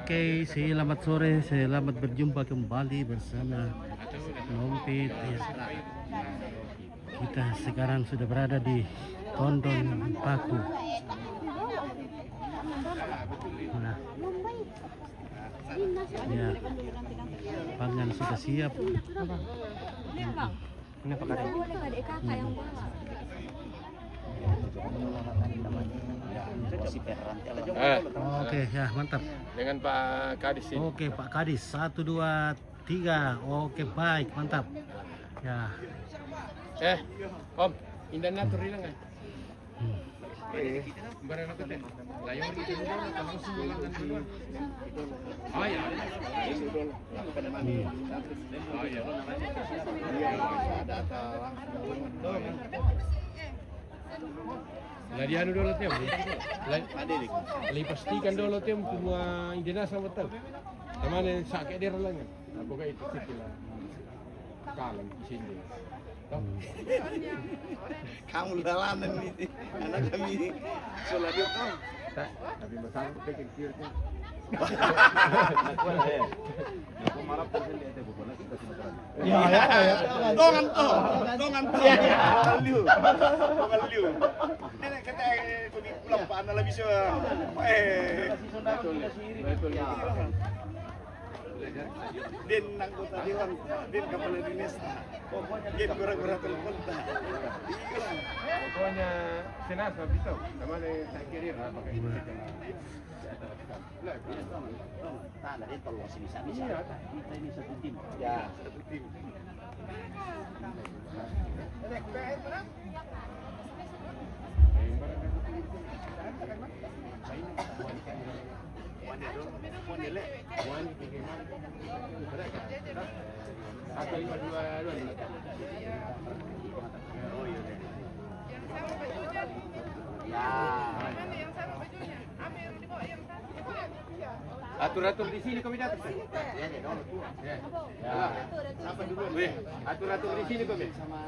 Oke, selamat sore, selamat berjumpa kembali bersama Lompit. Ya. Kita sekarang sudah berada di Tondon Paku. Nah, ya, pangan sudah siap. Ini apa kalian? Oke, ya mantap. Dengan Pak Kadis ini. Oke, Pak Kadis. 1, 2, 3. Oke, baik, mantap. Ya. Om, indah natur hilang kan? Barang aku teh. Layar itu dulu, kalau sembulangan dulu. Oh ya. Oh ya. Lah dia anu dulu tem. Lai pastikan dulu tem semua jenazah betul. Teman yang sakit dia lang. Nah, pokoknya itu sih kalang di sini. Kamu dalanan nih, anak kami sholat itu. Tapi masalah peking kiri kan. Aku marah persen dia itu bukan kita sini kan. Ya. Dongan to. Liu. Nenek kata aku di pulang Pak Ana lebih so. Betul. Din anggota dewan, din kepala dinas. Din gora-gora telepon tak. Pokoknya jenazah bisa. Sama yang saya kiri lah pakai. Tak ada tolong sini sana. Kita ini satu tim. Ya, satu tim. Atur-atur di sini kami datang. Apa dulu? Atur-atur di sini kami. Sama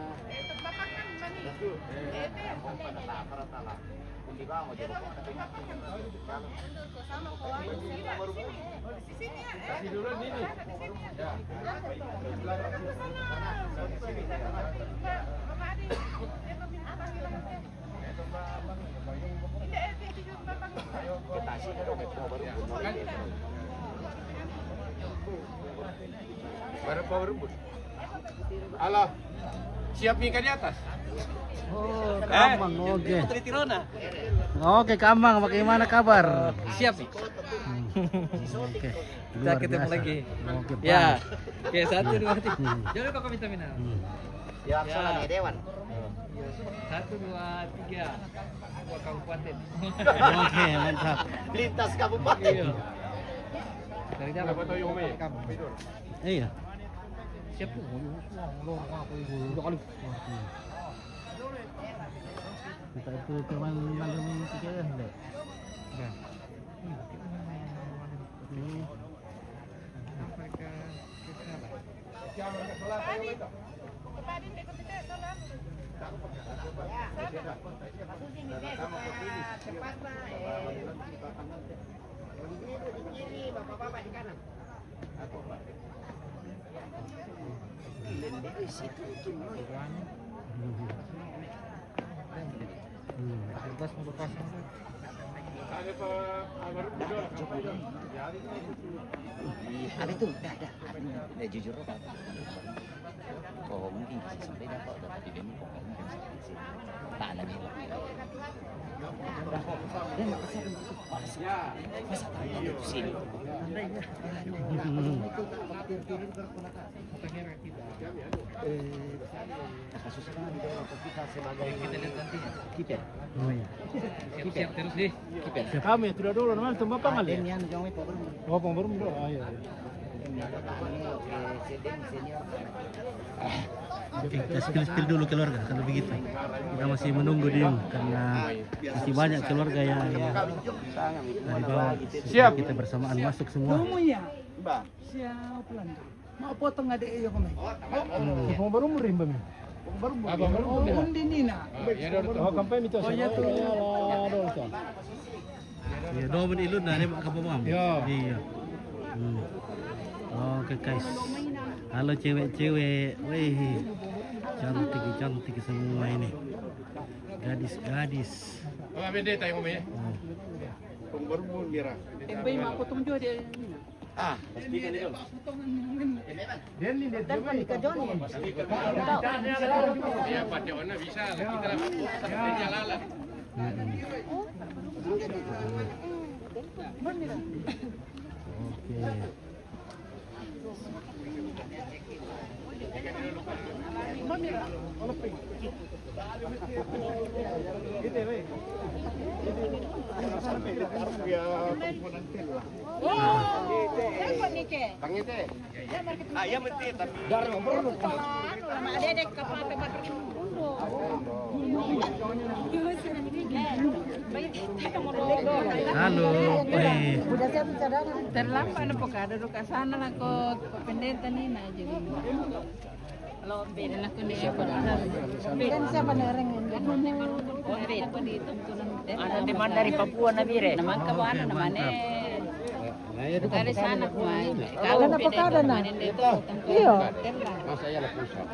Kasih dulu ini. Ya. Berapa berebut? Halo. Siap ikan di atas? Oh, Kamang, oke. Oke, Kamang, bagaimana kabar? Siap nih. Oke. Kita ketemu lagi. Oke, Ya. baik. Oke, 1, 2, 3. Jangan lupa komen minal. ya salah nih dewan. 1, 2, 3. Dua kabupaten. Oke, mantap. Lintas kabupaten. Iya. Dari dalam. Berapa tahu yang umi? Iya. Siap tuh. Udah kali. Kita itu teman malam ini kita enggak. Nah. Bekas bekas. Ada baru Ada tuh, ada. Ada jujur apa? Oh mungkin bisa sampai dapat di demo pokoknya tak ada nih. Dan makasih masa tanya di sini. Kasus apa kita sebagai Kita lihat nanti. kiper. Oh iya. Siap terus deh. Kiper. Kami sudah dulu namanya tempat pangal ya. Ini yang jangan itu baru. Oh, pembaru dulu. Ah, iya. Oke, kita spill dulu keluarga kalau begitu. Kita masih menunggu dia karena masih banyak keluarga yang dari bawah. Siap. Kita bersamaan masuk semua. Semuanya. Bang. Siap lan. Mau potong adik iyo kami. Mau baru murim bami. Abang baru Oh, undi nina. ya udah. Oh, kampanye itu. Oh, ya tuh. Ya, doon ilun na rin makapamam. Iya. Hmm. Oke guys. Halo cewek-cewek. Wih. Cantik semua ini. Gadis-gadis. Oh, beda tayo mo Oh. Bay mapotong juga dia. Ah, pastikan itu. Dapat ka John eh. Ya, pati na bisa. Kita lang jalan. Oke. Pangite. Ah, ya mesti tapi Halo. Wih. Terlambat na po ka, dado ka sana lang ko pendeta ni na jadi. Kalau beda lah ko ni ko. Beda sa panereng hindi. Beda ko dito ada demand dari Papua na bire. naman kawan naman eh. Dari sana ko ay. Kalau na pakada na. Iyo. Masa ya lah pusat.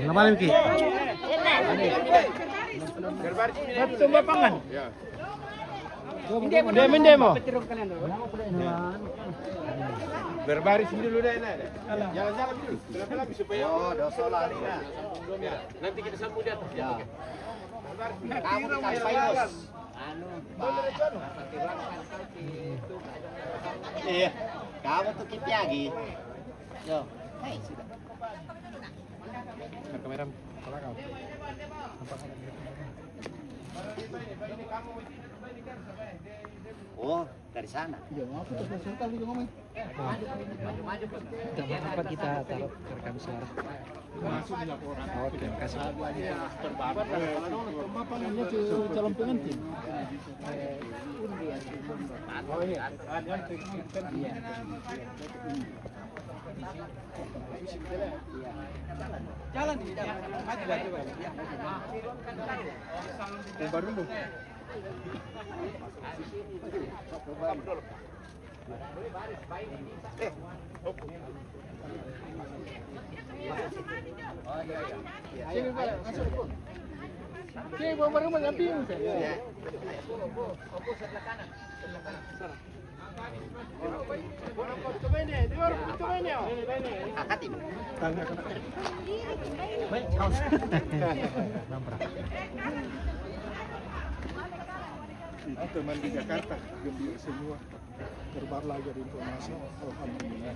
Ngapain Ki? Tumbapangan. Ya. Hindi mo. Berbaris dulu deh, jalan-jalan dulu. Berapa supaya dosa lari na. nanti kita sambung di atas. Ya. Kamu dikasih payos. Iya. Kamu tuh kitiagi. Yo. Kamera belakang. Oh, dari sana. Apa kita taruh rekam suara? Oke, terima kasih. Calon pengantin. Jalan di jalan. Umbar dulu. Oke, baru mengambil. Akad ini. Teman di Jakarta gembira semua, terbar lagi ada informasi. Alhamdulillah.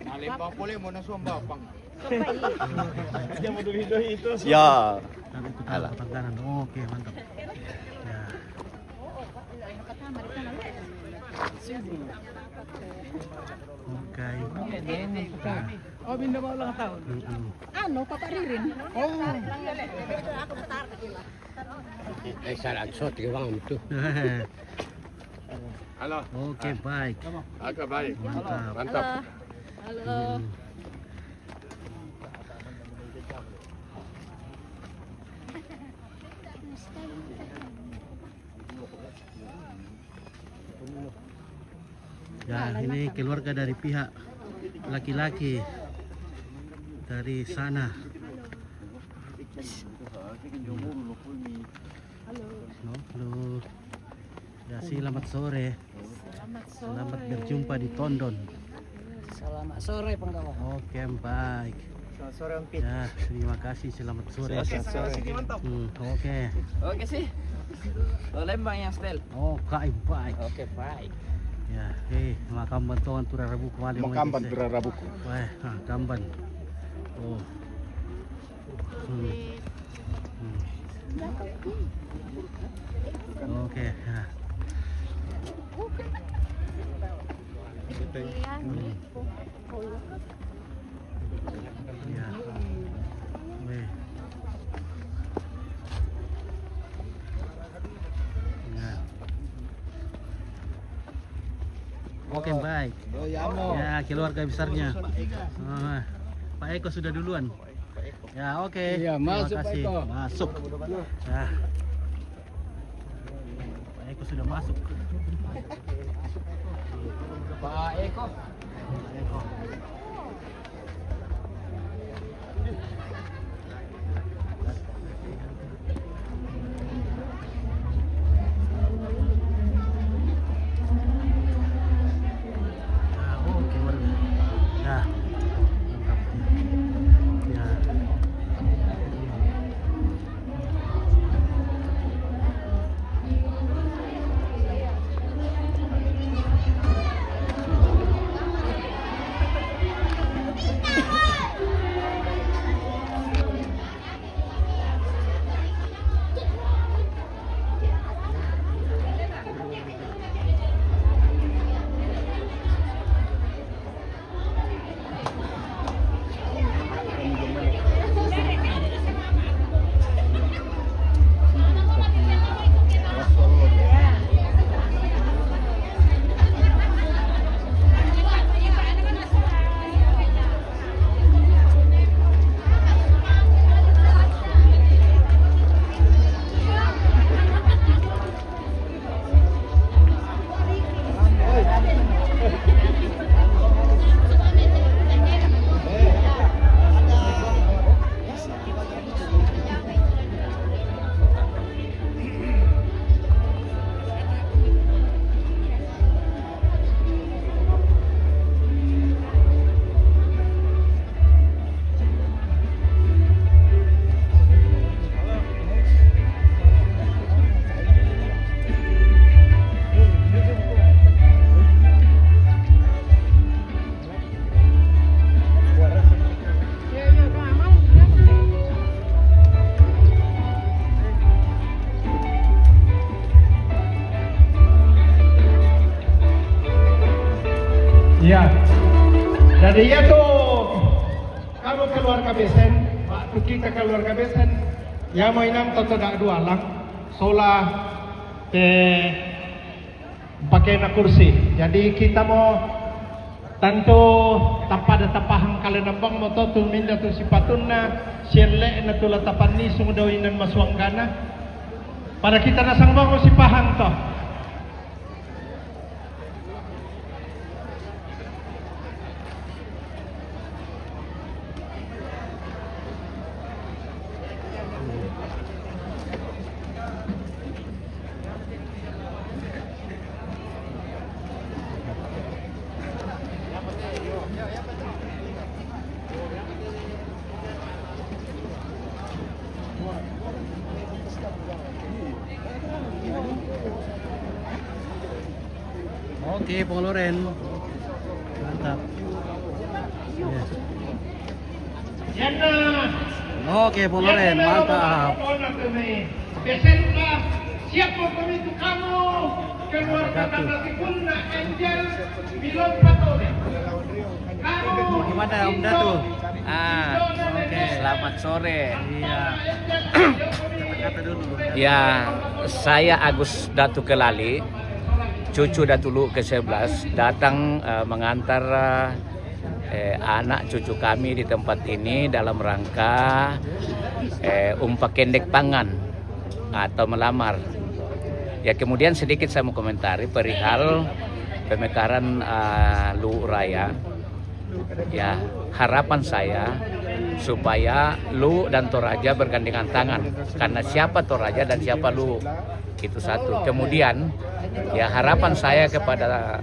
Alipang boleh mau nasuang bapang. Dia mau video itu. Ya. Taruh ke tangan kanan. Oke, mantap. Ya. Oke. Oh, binda ba ulang tahun? Ano Papa Ririn? Salah shot ke bang itu. Halo. Oke, baik. Agak baik. Mantap. Mantap. Halo. Ya, ini keluarga dari pihak laki-laki dari sana. Halo. Ya, selamat sore. Selamat berjumpa di Tondon. Selamat sore, Pangkawan. Oke, baik. Selamat sore Om Pit. Ya, terima kasih. Selamat sore. Mantap. Oke. Oke sih. Lembang yang style. Oke, baik. Oke, baik. Ya, makam bantuan Tura Rabu kembali. Makamban berarabuku. Wah, kamban. Oh. Oke. Ya. Ya. Weh. Ya. Oke, baik. Ya, keluarga besarnya. Pak Eko sudah duluan. Ya, oke. Iya, masuk, Terima kasih. Pak Eko. Masuk. Ya. Pak Eko sudah masuk. Pak Eko. Pak Eko. Ya, jadi ya tuh kamu keluarga besen, waktu kita keluarga besen, ya mau inam atau tidak dua lang, sola pakai na kursi. Jadi kita mau tentu tanpa ada tapahang kalian nambang mau tuh minda tuh sipatuna, siarle na tuh latapan ni sumudawinan maswanggana. Pada kita nasang bangun si pahang toh. Oke, Pong Loren. Mantap. Yana. Oke, Pong Loren, mantap. Besen lah, siap mau kami itu kamu keluarga Nasi Kuna Angel Bilon Patole. Kamu Gimana Om Datu? Oke. Selamat sore. Iya. Kata-kata dulu. Ya, saya Agus Datu Kelali, cucu Datu Lu ke-11, datang mengantar anak cucu kami di tempat ini dalam rangka umpak kendek pangan atau melamar. Ya, kemudian sedikit saya mau komentari perihal pemekaran Lu Raya. Ya, harapan saya supaya Lu dan Toraja bergandengan tangan, karena siapa Toraja dan siapa Lu itu satu. Kemudian ya, harapan saya kepada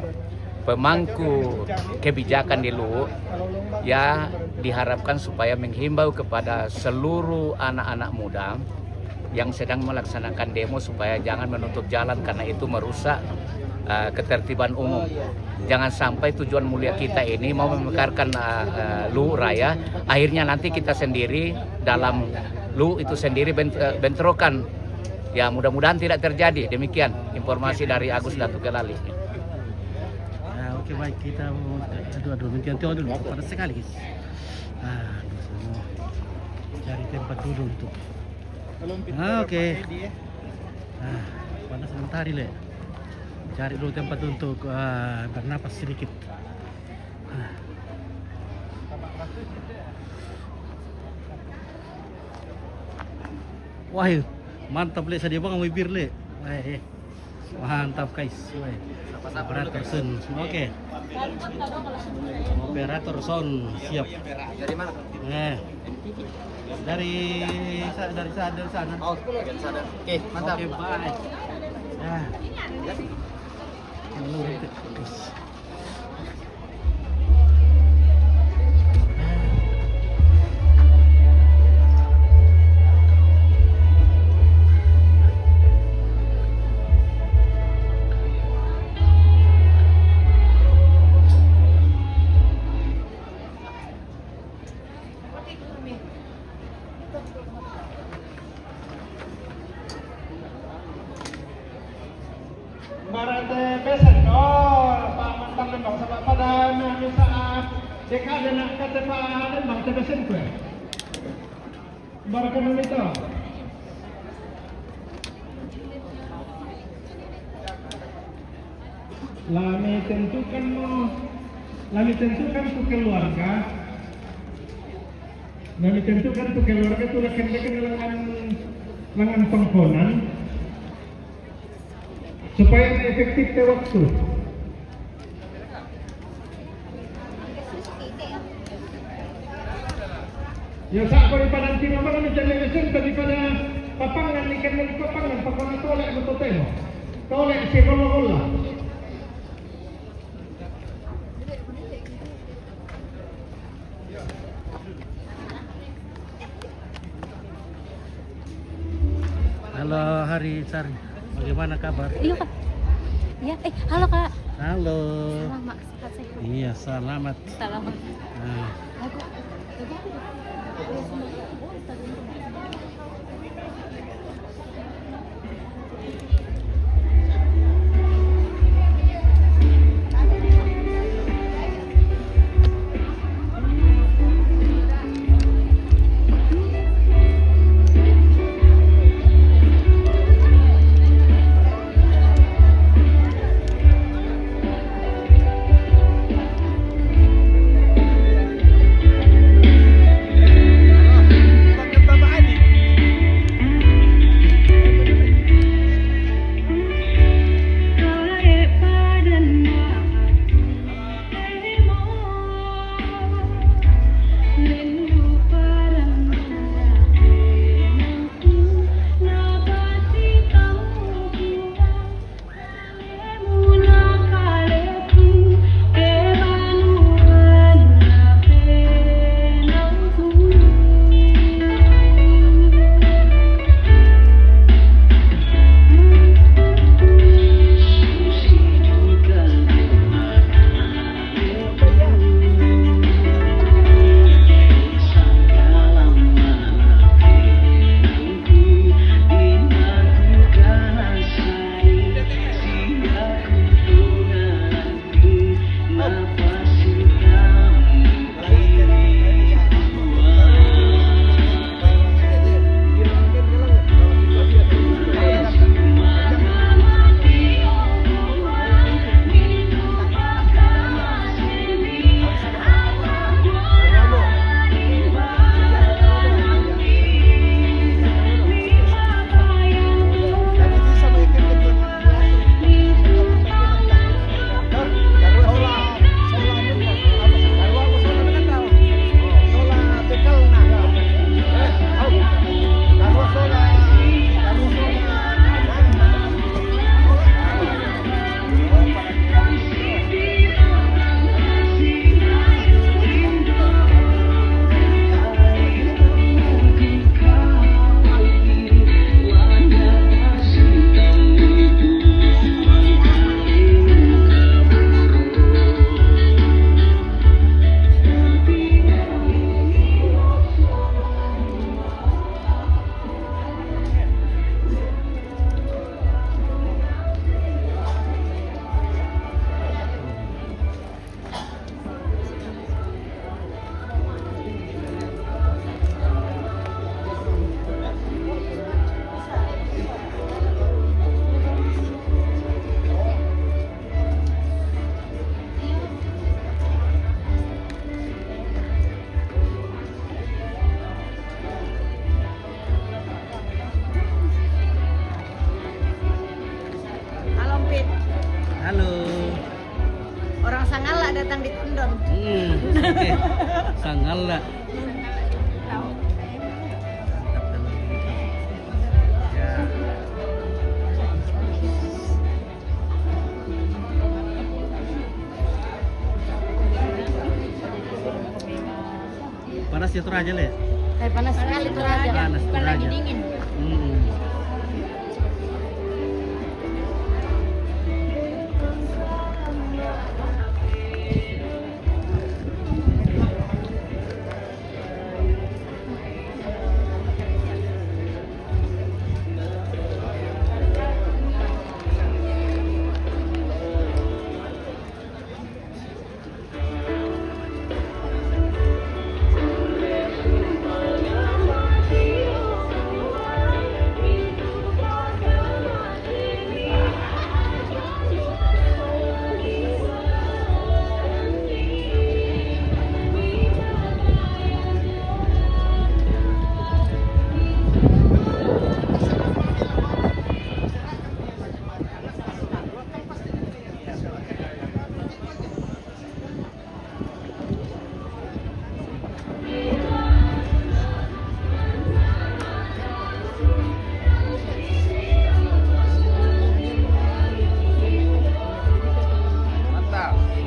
pemangku kebijakan di Lu, ya diharapkan supaya menghimbau kepada seluruh anak-anak muda yang sedang melaksanakan demo supaya jangan menutup jalan, karena itu merusak ketertiban umum. Jangan sampai tujuan mulia kita ini mau memekarkan Lu Raya, akhirnya nanti kita sendiri dalam Lu itu sendiri bentrokan. Ya, mudah-mudahan tidak terjadi. Demikian informasi dari Agus Datu Kelali. Ya, oke, baik, kita aduh minta dulu pada sekali, guys. Cari tempat dulu untuk. Oke. Panas sebentar le. Cari dulu tempat untuk bernapas sedikit. Wah, mantap le sadia bang bibir le. Wah, mantap guys. Wah. Operator sound. Oke. Operator sound siap. Dari mana? Dari sana. Oh, dari sana. Oke, mantap. Oke, bye. Nah. Guys. Marate besen Pak mantan lembang sama pada bisa dekade nak kata Pak lembang te besen kue. Barakan itu. Lami tentukan tu keluarga. Lami tentukan tu keluarga tu lekan lengan pengkonan. Supaya efektif ke waktu. Ya sak ko ipadan sino man ni jale mesin daripada papangan ikan ni papangan papangan tolek betul teno. Tolek si bola. Halo Hari Sari. Bagaimana kabar? Iya kak. Iya, halo kak. Halo. Selamat sehat. Iya, selamat. Selamat. Nah, datang di Tondon. Oke. Sanggal lah. Ya. Panas ya Toraja Le? Panas sekali Toraja. Panas Bukan lagi Toraja. dingin.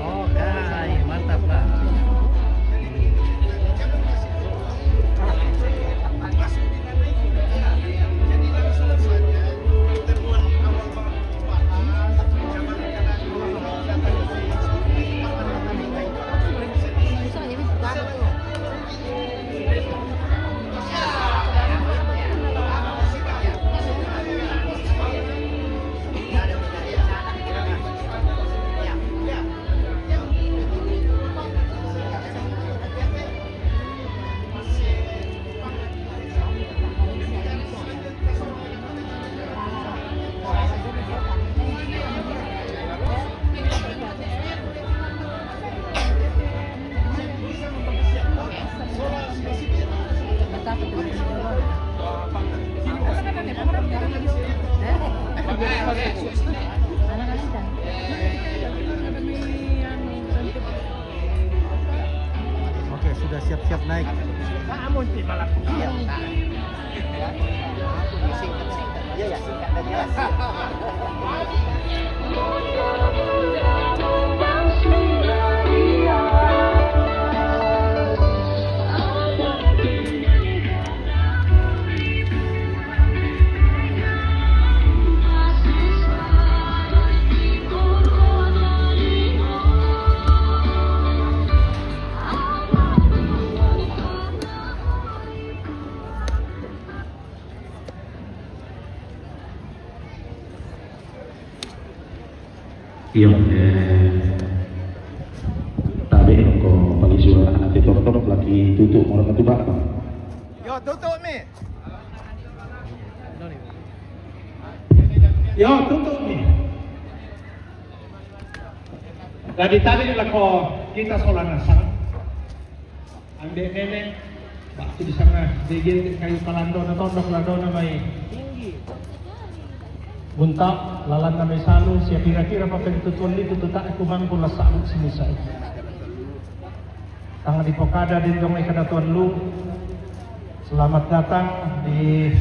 Oke, mantap Pak. Oke, sudah siap-siap naik. Iya, tadi kok pagi suara nanti tok lagi tutup orang itu Pak. Yo, tutup mi. Yo, tutup nih. Dari tadi lah kok kita sholat nasang. Ambil nenek, waktu di sana, digigit kayu kalandona, tondok ladona may buntak, lalan na may salo, siya kira-kira pa pinitutuan dito, tutak kumang kung lasabog sinisay. Tanga di Pokada din dong may kadatuan lu. Selamat datang di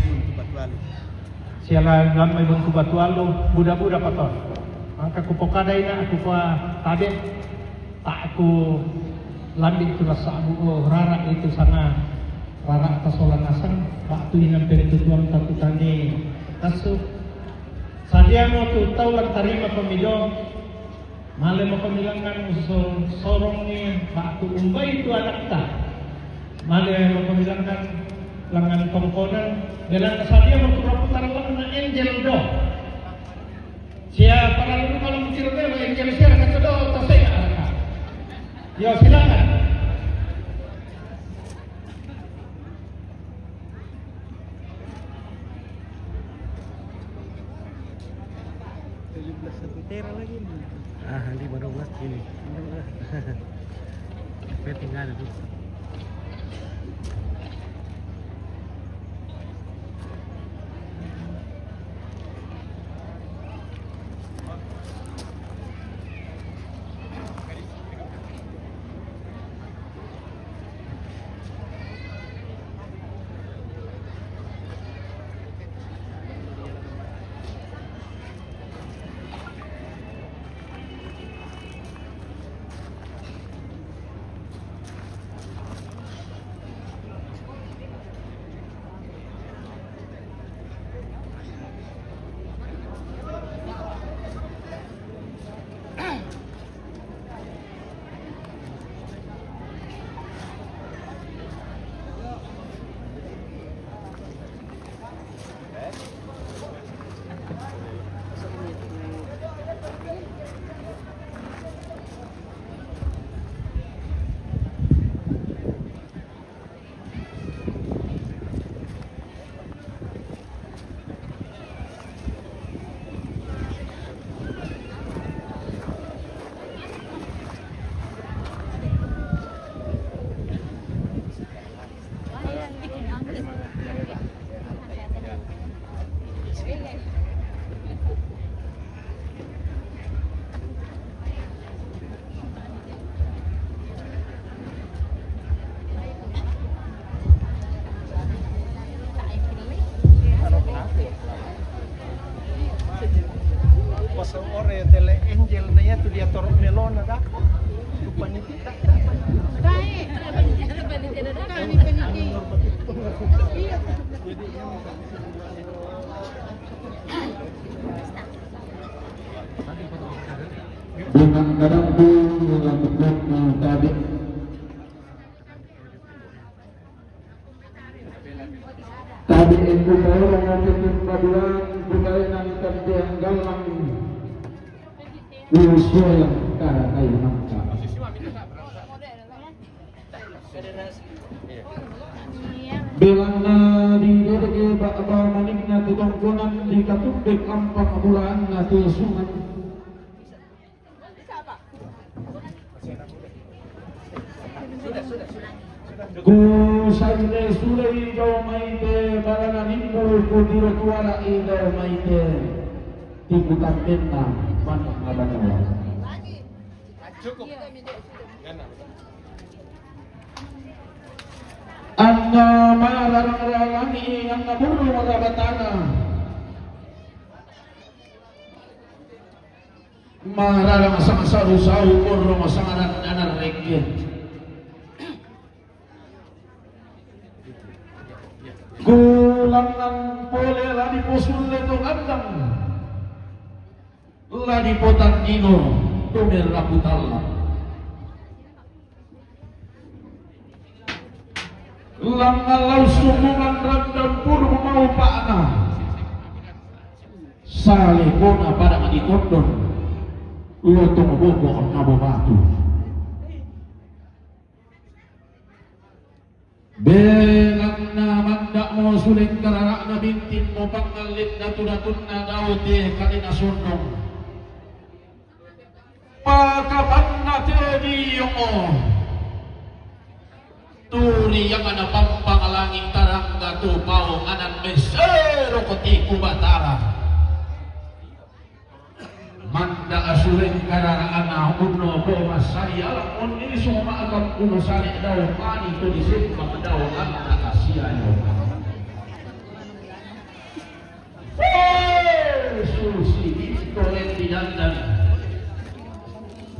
siya lang may buntu batualo, buda-buda pa to. Ang kakupokada ina, ako pa tabi, tak ako lambing ito lasabog o rara ito sana, rara kasolan asang, baktuin ang pinitutuan tatutan ni kaso. Sadia mo tu taulan tarima pemido, male mo pemilangan sorong ni batu umbay itu anak ta, male mo pemilangan langan pengkonan, dan sadia mo putaran lang na angel do. Siya para lalu kalau mikir do angel siya kata do tasay ka. Yo silakan. Nanti baru 12 ini. Tapi tinggal itu. tabi. Tabi itu baru mengajukan paduan budaya nan terdiang galang usul yang cara kayu mangka. Bilang na di dede bakal manikna tutongkonan di katubik ampang bulan na tusungan. Ku sande sulai jauh maite barana nimbu ku diro tuara jauh maite tibutan benta mana ngabanawa. Cukup. Anna marang-rangi ang naburo mga batana. Mararang sa masarusaw kuro masangaran anak regyen. Gulangan pole ladi posul leto andang. Ladi potan dino tumir raputala. Langalau sumungan randam puru mau pakna salih bona pada ngaditondon lotong bobok nabo batu belang na mandak mo suling kararak na bintin mo pangalit na tunatun na daute kanina sundong pakapan na tedi yung turi yang ada pampang langit tarang gatu pau anan mesero koti kubatara manda asulen karara ana uno boma saya on ini semua akan uno sari daun mani to disebut daun anak asia yo susi itu lendi dandan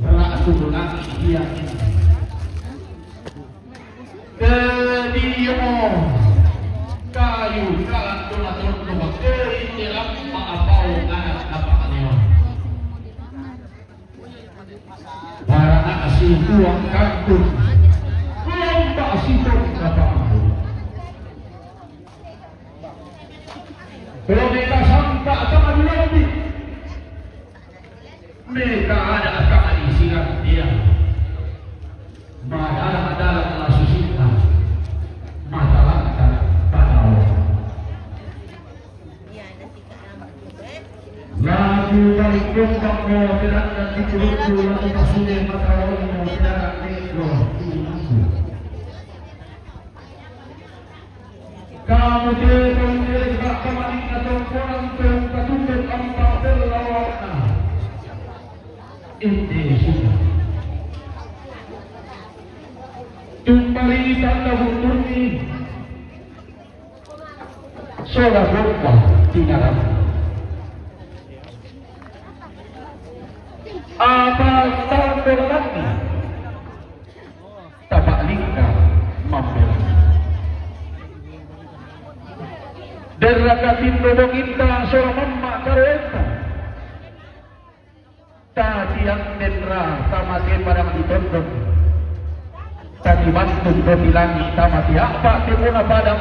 ratu langit dia Kediyong kayu kalan donatur doa kerindilang maapau anak napakanion. Para nasi buang kantung, lomba sitong napakanion. Kalau mereka sampai akan lagi, mereka ada akan isikan dia. Madalang lasusita matalangkan padao lagu balik gombang mo tidak dan dikurutu lagu pasunya matalong mo tidak negro kamu terong diri bak kemanik atau korang terong katubet ampa berlawarna ini sudah Tumbali tanda hutuni sola bomba tinaram apa tanda lagi tapak lingka mampir derrakatin lobong inta sola mamma kareta tadiang dendra tamate parang ditondong tadi bantu berbilangi tamati apa timuna padang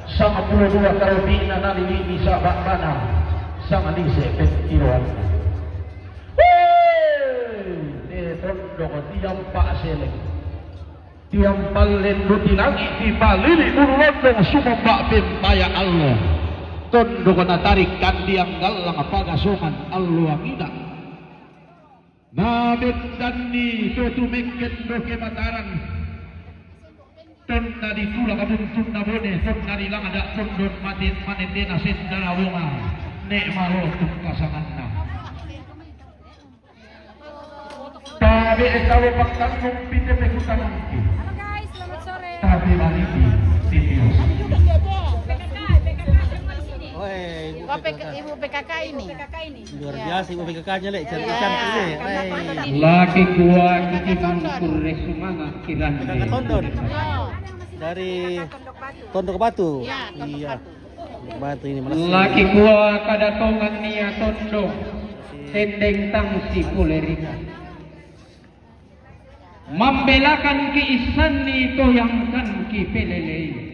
sama puluh dua karobina nali bisa bakana sama lise petiruan tondo tiang pak seleng tiang palen butilangi di balili urlondong sumembak pimpaya Allah tondo tarik kandiang galang pagasungan Allah tidak Nabit dani tutu meken doke mataran ton dari kula kabuntun nabone ton dari lang ada tondon matin manetena sendana wonga nek malo kasanganna tabi ekawo pagtanong pite pekutanong ki guys, selamat sore. tabi maliti titios Ibu PKK ini. Luar biasa ibu PKK-nya lek cantik-cantik nih. Laki kuat iki mangkur semangat kiran. PKK Tondon. Dari Tondok Batu. Iya. Batu ini malah. Laki kuat kadatongan nia Tondok. Tendeng tangsi kulerika. membelakan keisan ni toyangkan ki pelelei.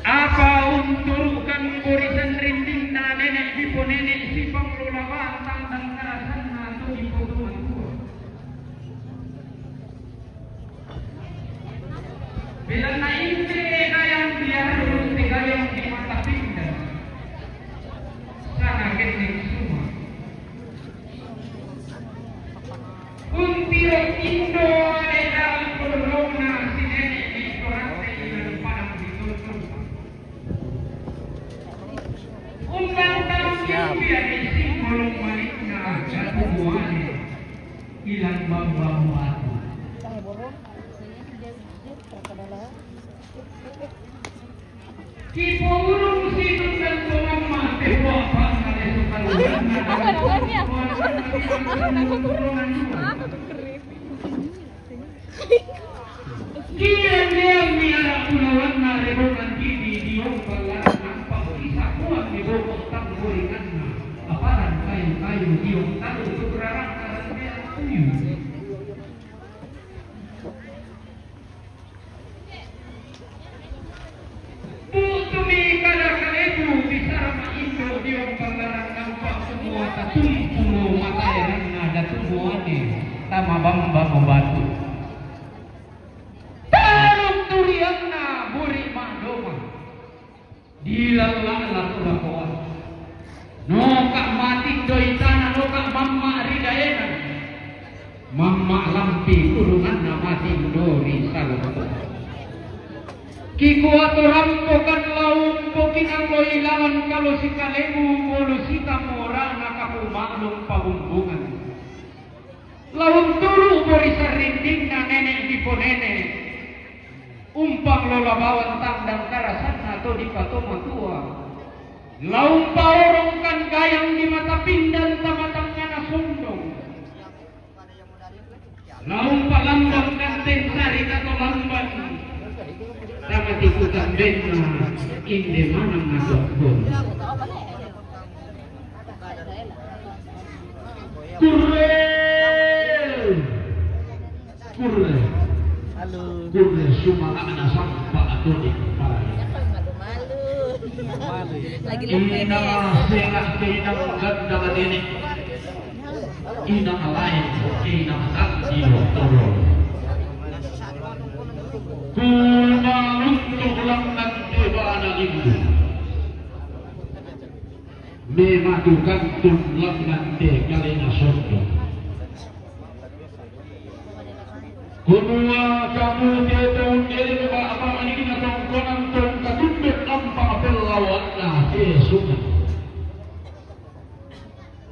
Apa unturkan barisan rinding na nenek di nenek si pengelolaan tandang karasan atau di potongan tua. Bila na inte kayang biar kayang di mata pindah. Sana kening semua. Untiro Indo adalah corona si nenek di korante dengan padang ditutup. Umbang tanggung biar isi kolong malikna jatuh buane ilang bang-bang. Kipo urung situn dan kumama tewa pangkale sukaluan Kian miara pulawan na rebongan kini diong palaran nampak isakuan di bokok tangguringan na aparan kayu-kayu diong tahu keberarang karan merah kuyu. Putumi kada kalebu bisa maindo diong palaran nampak semua tatumpulo matairan na datumuane tama bamba membatu. Dilala kulakuan noka mati doi tanah noka mamma ridayena mamma lampi kurungan na mati dori salatu kiku ato rampokan laum pokin ang loilangan kalau si kalebu kolo si tamora na kapumalong pabumbungan laum turu borisa rinding na nenek di ponene umpang lolabawan tandang karasan atau di patoma tua laum paorong kan gayang di mata pindan sama tangana sondong laum palambang kan tensari atau lamban sama tikutan bena inde manang nasokon kurre kurre suma ana sampa atau di kepala Lagi ina sela ina ganda ini ina lain ina takdi toro kuma untuk langan tebana ibu mematukan langan te kalena sordo Kunua kamu tetong jadi apa ini kita tongkonan tong katumbet ampa pelawatna kesuka.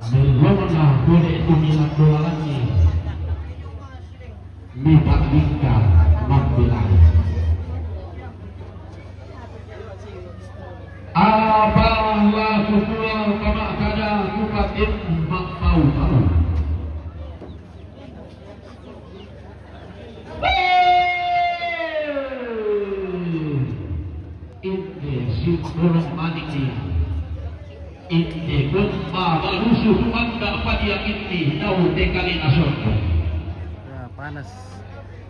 Berlona boleh tumilan dolangi. Mipat bingka mambilan. Apalah sukua kama kada kukatin mak tahu. Kurang manik ni, ini gempa balusuh manda pada ini tahu dekali nasor. Ya, panas,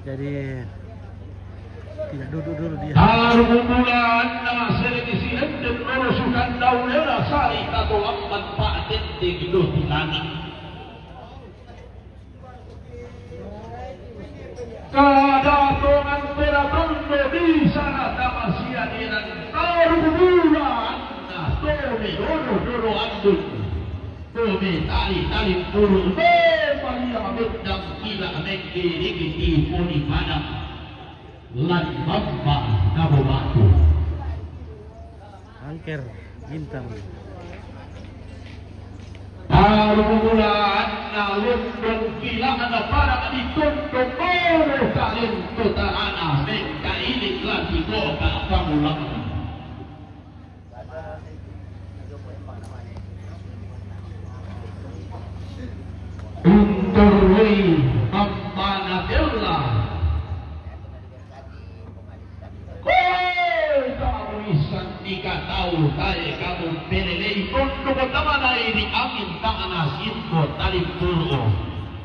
jadi tidak duduk dulu dia. Bulan seleksi dan merusukan daun lera sari atau lambat pak dende gitu di langit. Kada tongan perabondo di sana tamasia dengan bulan nah tome doro andun tome tali puru palia medang kila megeri giti poni padang lan bamba kabo batu Angker bintang. Bulan nalun dan kila ada parang dituntut oro kalin tutarana meka ini lagi kota pamulang Unterwei ampana bella kamu isan tika tahu tayo kamu pelelei ko naman ay di angin tang anasin ko talim tulo.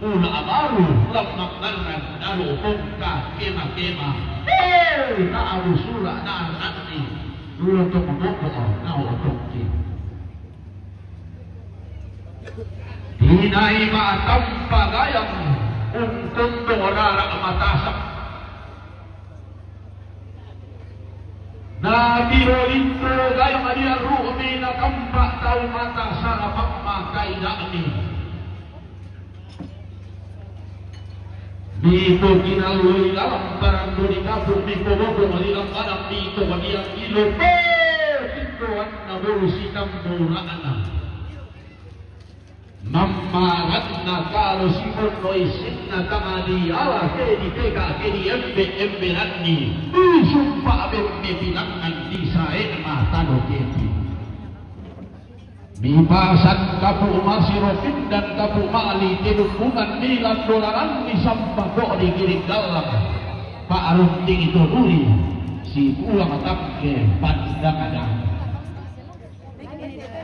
Una amaru lamak naran naru pongka kema-kema. Naaru sura naan anti. Dulu to maboko na otokki. Hinay maatampa gayang untong dorara matasak. Nabiro intro gayang adia ruumi na kampa tau mata sarapak makai dakni. Dito kinaloy lalang barang do di kabur di kobogo malilang kadang dito malilang ilo. Dito ang naburusi ng muraan. Mamarat na kalo si Monoy na tangadi ala kedi teka kedi embe ranni sumpa abembe bilangan di sae matano kedi mibasan kapu masirofin dan kapu mali tinumpungan nilang dolaran di sampako di giring dalam Pak Arunting itu duri si pulang tapke pandang-pandang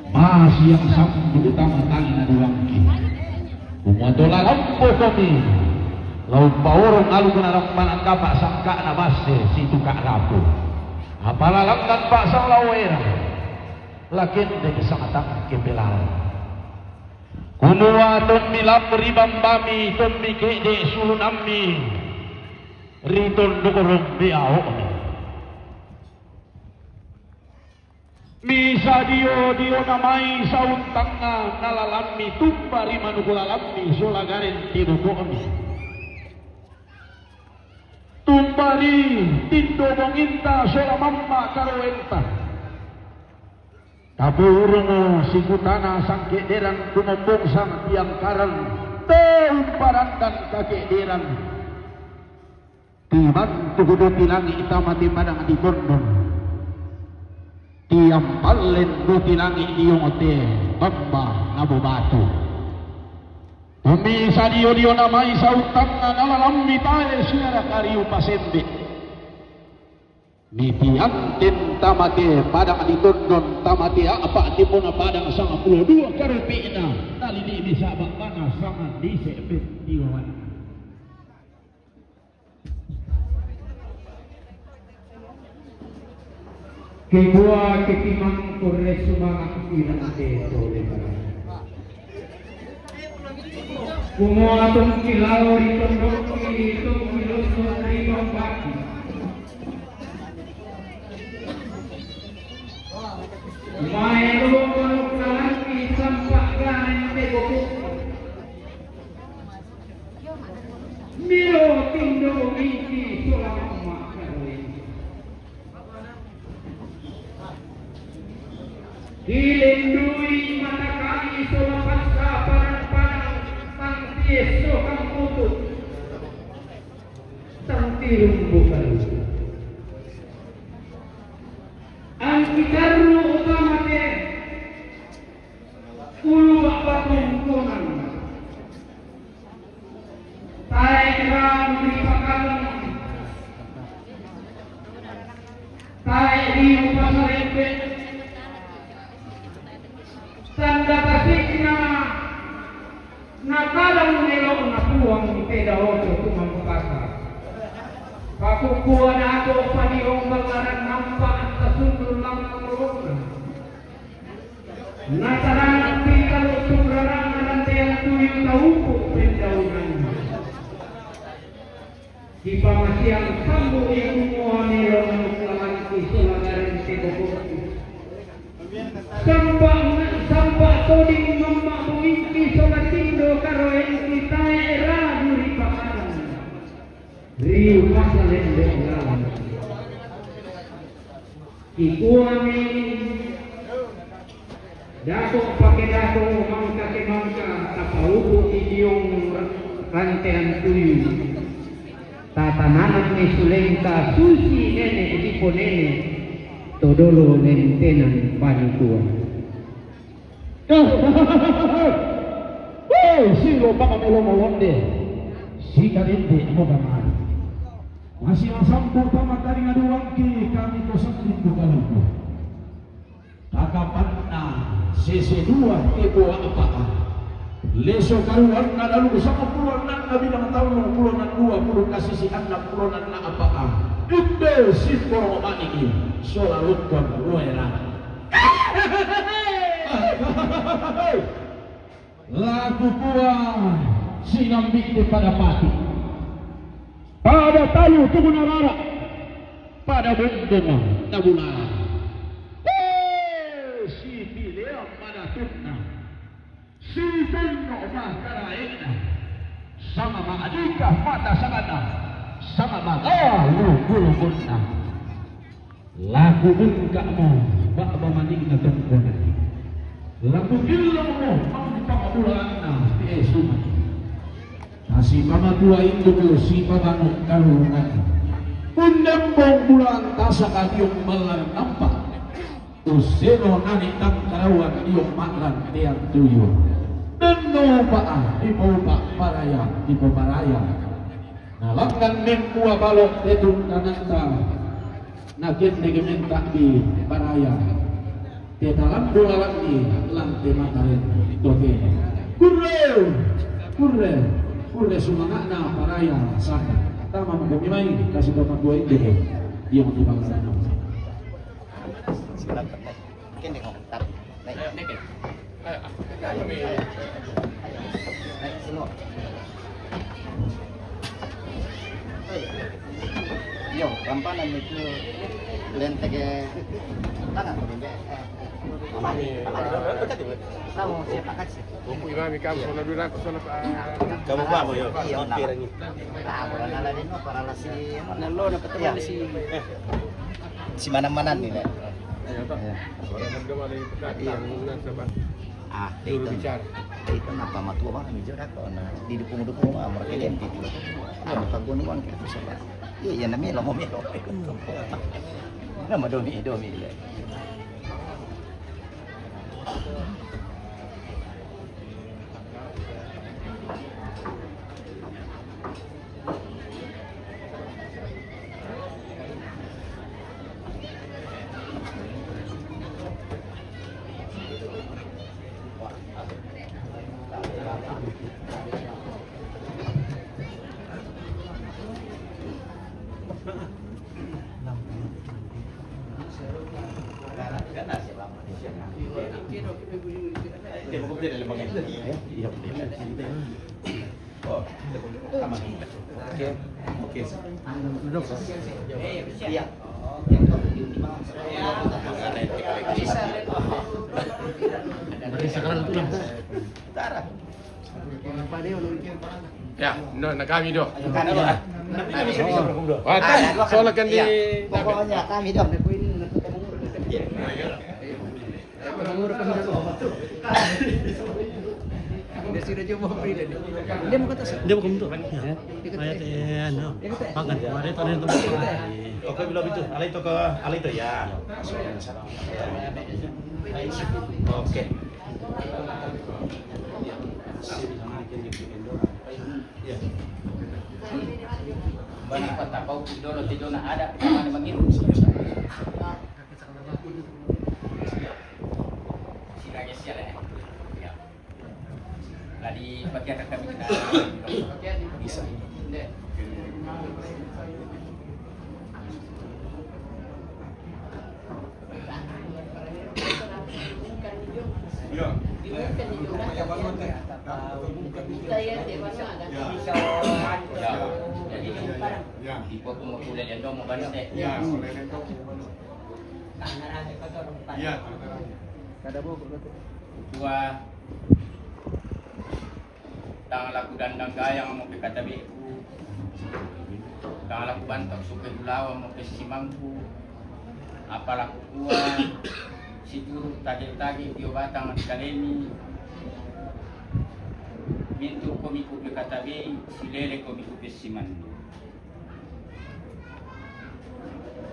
masih yang sambut utama tangan aduangki umadola lampu kami lau paurong alu kenarang panan kapak sangka na base si tukak rapu apalalang pak sang lawera lakin de kesangatang kepelal kunua tummi lapri bambami tummi kede sulunami riton dukurung biao Misa dio namai sauntanga nalalami tumbari manukulalami solagaren tibukomi tumbari tindo monginta solamamma karoenta taburungo sikutana sangkederan kumombong sang tiang karan teumparan dan kakederan timan tuhudo tilangi itamati padang di bondong tiang balen butilangi iyong ote bamba nabu batu umisa dio namai sautang na nalalammi tae siara kariu pasembe mitiantin tamate padang ditundon tamate apa tipuna padang sang 12 karupina nalini bisa bakmana sangat disebet iwan Kedua ketimang kores sumangat ilang deto lebaran. Kumua tong kilau ritondoki itong kiloso rimang baki. Maelo manok na laki sampak ganan tegoko. Milo tindo inti sulang makaroin. Dilindui mata kami solapan sabaran tang tieso kang putut tang tirung bukan ang kitaru utama te ulu patungkunan taikram di pakalang taik di pasarempe tanda pasikna nakalang nilong na puwang ni Pedaoso tumang kapasa. Pakukuha na ako panihong bagaran nampa at kasunod lang ang rona. Nasaranang pitalo subrarang narantayang tuyong taupo Pedaunan. Di pamasiyang sambo yung kumuha nilong ng kalanti sulagarin tegokoti. Sampa toding mamma bumingki solatindo karoen kita era duri pakaran riu pasalen legal ikuami dako pakai dako mangka ke mangka tapaubu idiong rantean tuyu tatananan ni sulengka susi nene edipo nene todolo nentenan panikuan. Silo baka melomolonde si kadente mo gaman masih masampo pamatari nga duwangki kami ko sa tindugalan ko kakapan na CC2 tipo apa leso karuan na lalu sama puluhan na bilang tahun puluhan 20 kasih si anak puluhan na apa inde si porong maniki solarut kon luera lagu kuah sinambik pada pati pada tayu tubuh narara pada bundung tabula si pilih pada tutna si tunno mahkaraina sama ma'adika mata sagana sama ma'aluguluguna lagu bungkakmu ba'ba maning na tungkuna lagu bilang mo ang pangabulaan na di esuman nasi pamatua induk si pamanok karungan undembong bulan tasa kadiyong malang nampak usino nanitang karawan iyong maklan tiang tuyo deno paa ipoba paraya ipobaraya nalanggan mengkuwa balok tetun kananta nagin negementak di paraya tetalam bola lagi lantai makarin toke kurre sumangana paraya sana tama magumimay kasi bapak dua itu yang dibangsa Kini kok tar. Naik. Naik semua. Yo, rampanan itu lentege tangan bende. Kamu siapa kasih? Bumbu imami kamu sono dura ko sono Kamu pa mo yo. Iya, Pirang ni. wala na din mo para lasi nalo na patawali si si manang-manan nila. Ayo toh. Orang nagdawali pagkakataon sa ba. Itu bicara. Itu napa matua bang kami jarak na didukung-dukung mah mereka identik itu. Ano kagunuan kita sa. Iya namanya lo melo. Nama domi. Berarti sekarang itu lah. Ya, no kami do. Kami Wah, soalnya kan di pokoknya kami dong. Dia bukan bentuk. Ya. Ayat ano. Pangan. Mari tadi itu. Oke, belum itu. Alay itu ya. Oke. Bani patapau idolo tidona ada mana mangiru. Siranya siala ya. Ladi bagian kami kena bisa. Ya. Di pokok mau kuliah yang dong mau bantu deh. Ya, Ya. Dua tang laku dandang gayang mau ke katabiku. Tang laku bantok suke gulawa mau ke simangku. Apa laku kuah si turu tagih-tagih dio batang kaleni. Mintu komiku ke katabi si lele komiku ke simandu.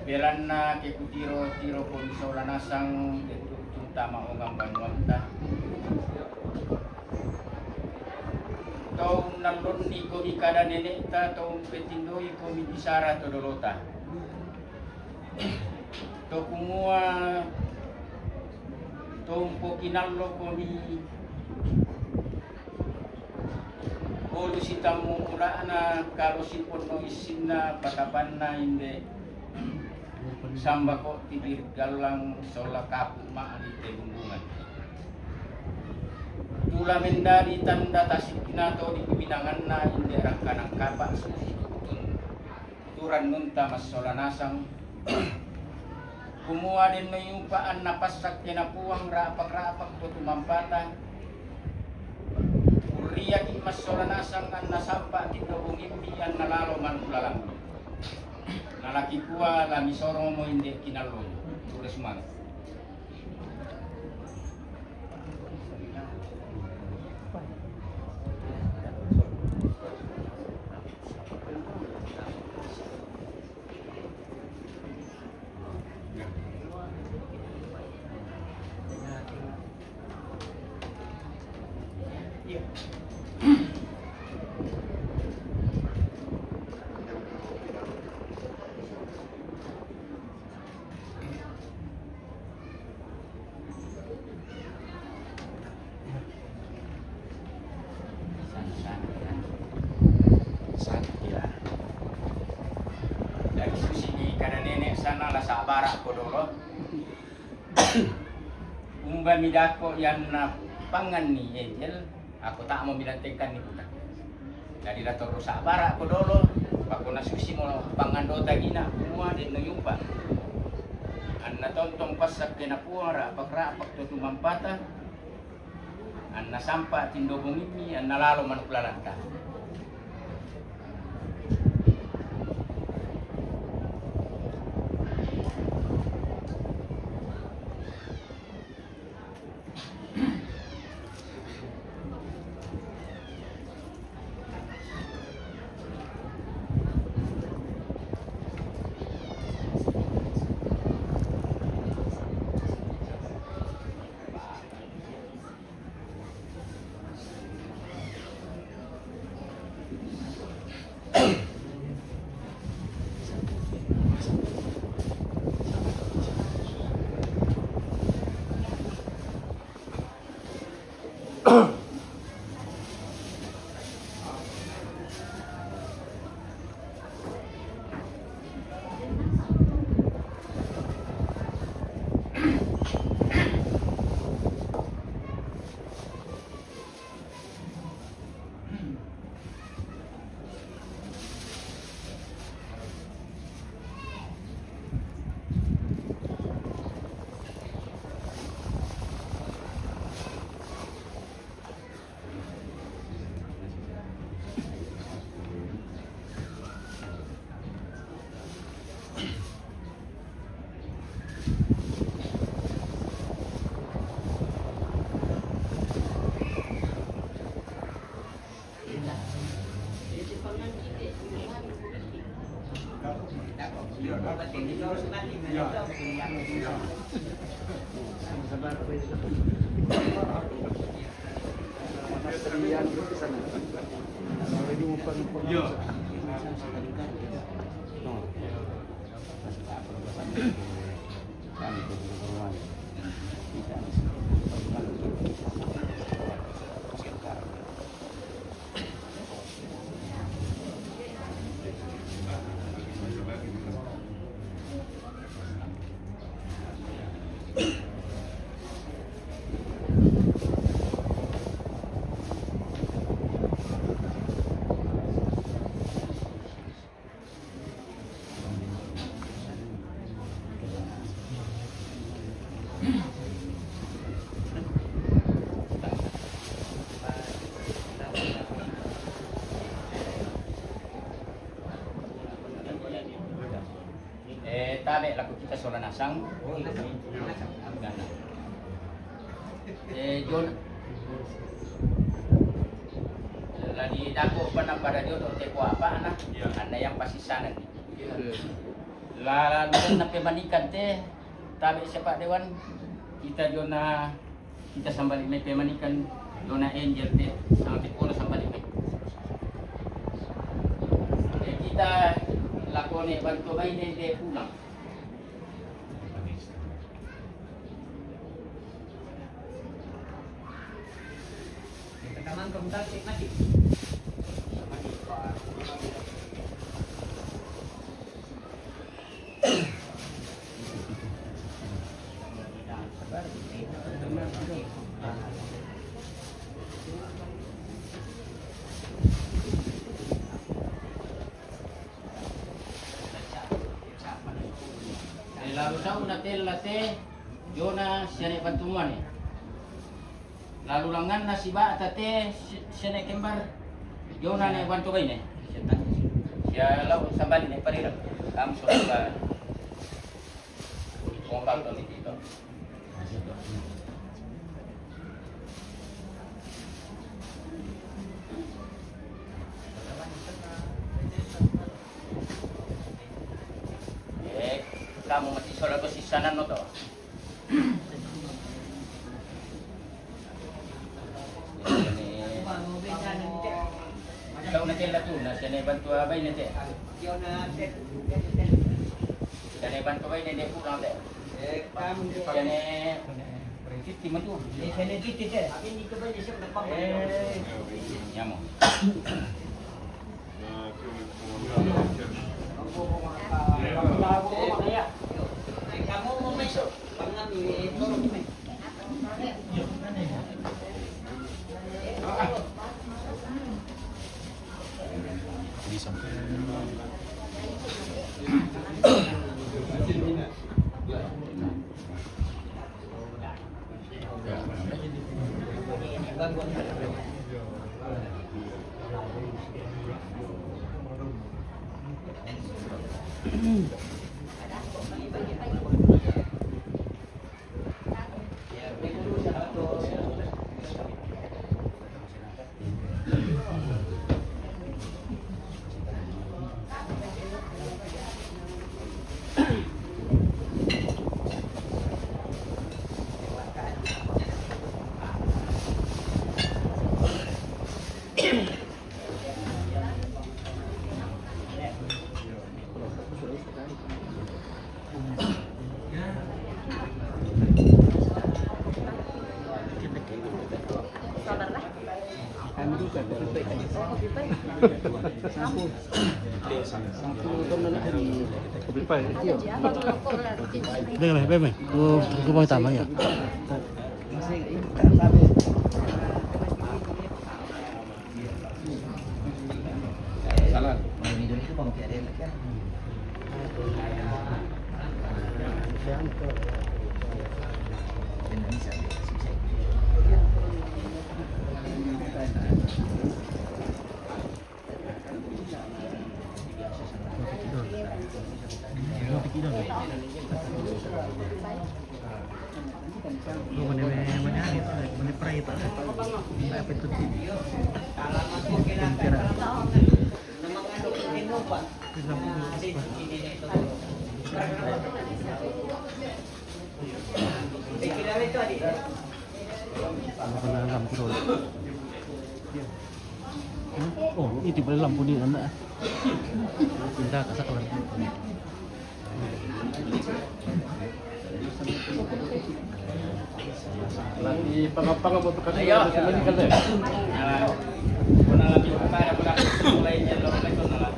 Belanna ke kutiro ko misola nasang itu tama ongang banwanta. Tau nalon ni ko ikada nenek ta tau petindoi ko midisara to dolota. To kumua tumpo kinalo ko ni Olo si tamu mula na kalau si pono isin na patapan na hindi samba ko tibir galang sola kapu maali tebungan. Tula mendari tanda tasik kinato di kebinangan na hindi rangka ng kapak susi turan nunta mas sola nasang kumuha din na yung paan na pasak kinapuang rapak-rapak to tumampata. Riyak mas sola nasang kan nasampa kita bungimbi ang nalalo man ulalang. Nalaki kuwa lami sorong mo hindi kinalo. Tulis man. Dari sini karena nenek sana lah sabara ko dulu. Umba midako yang na pangan ni Angel, aku tak mau bilantingkan ni budak. Dari dato sabara ko dulu, ako na susi mo pangan do tagina, semua din nayumpa. An natontong pasak kinapuara, pakrapak to tumampata. An nasampa tindo bungimi, an nalalo manuklalanta. Tabe laku kita sola nasang. Jon lagi dako pana pada dia untuk teko apa anak anda yang pasti sana nih lalu nape manikan teh tabe siapa dewan kita jona kita sambali nape manikan jona Angel teh sampai pola sambali kita lakone bantu main deh pulang Lalu sa una late Yona siya pantungan eh. Lalu langan na si ba tate siya kembar Yona na bantu kayo ne. Siya lalu sambali ne parira. Kamu suka kompak to dito. Kamu masih soal kesisanan no to. Kau nanti lah tu, nasi ni bantu abai nanti. Nasi bantu abai nanti pulang deh. Nasi titi mantu. Nasi titi deh. Ini tu banyak siapa dapat. Nyamu. Kamu mau masuk? Bebe, aku mau tambah ya. Salah. Ini itu bang tiada kan. Indonesia. Oh, itu pada lampu ni anak. Pindah ke saklar. Lagi pangapang mo to kasi Ayo. sa medical eh. Kuna lagi para mulai nya lo ito na lang.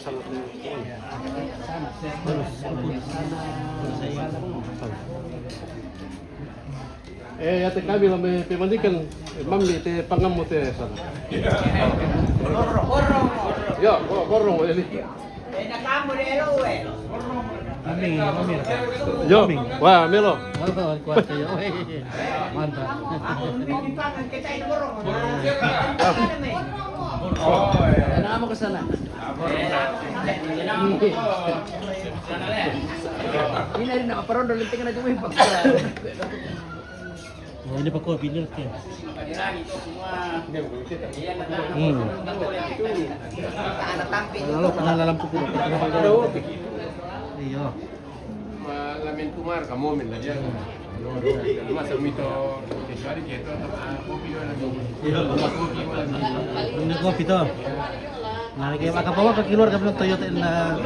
sangat Terus saya ya te kami lah me pemandikan mami te pangam mo te sana. Ya, korong ini. Aming, aming. Yo, wah Melo. Oh, kuat kayo. Mantap. Ano mo ka sana? Ini rin na kaparoon doon lintingan na dumahin pag Oh, ini Pak pinir ya. Lalu pengalaman pukul. Iya. Malamin kumar kamu min aja. Masa mito hari gitu kopi lagi. Ini kopi tuh. Nah, kayak makapawa ke keluar ka bilang Toyota na.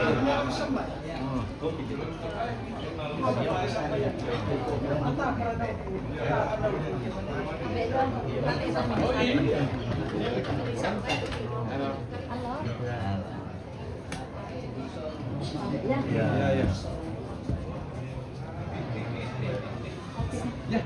Ya. Ya.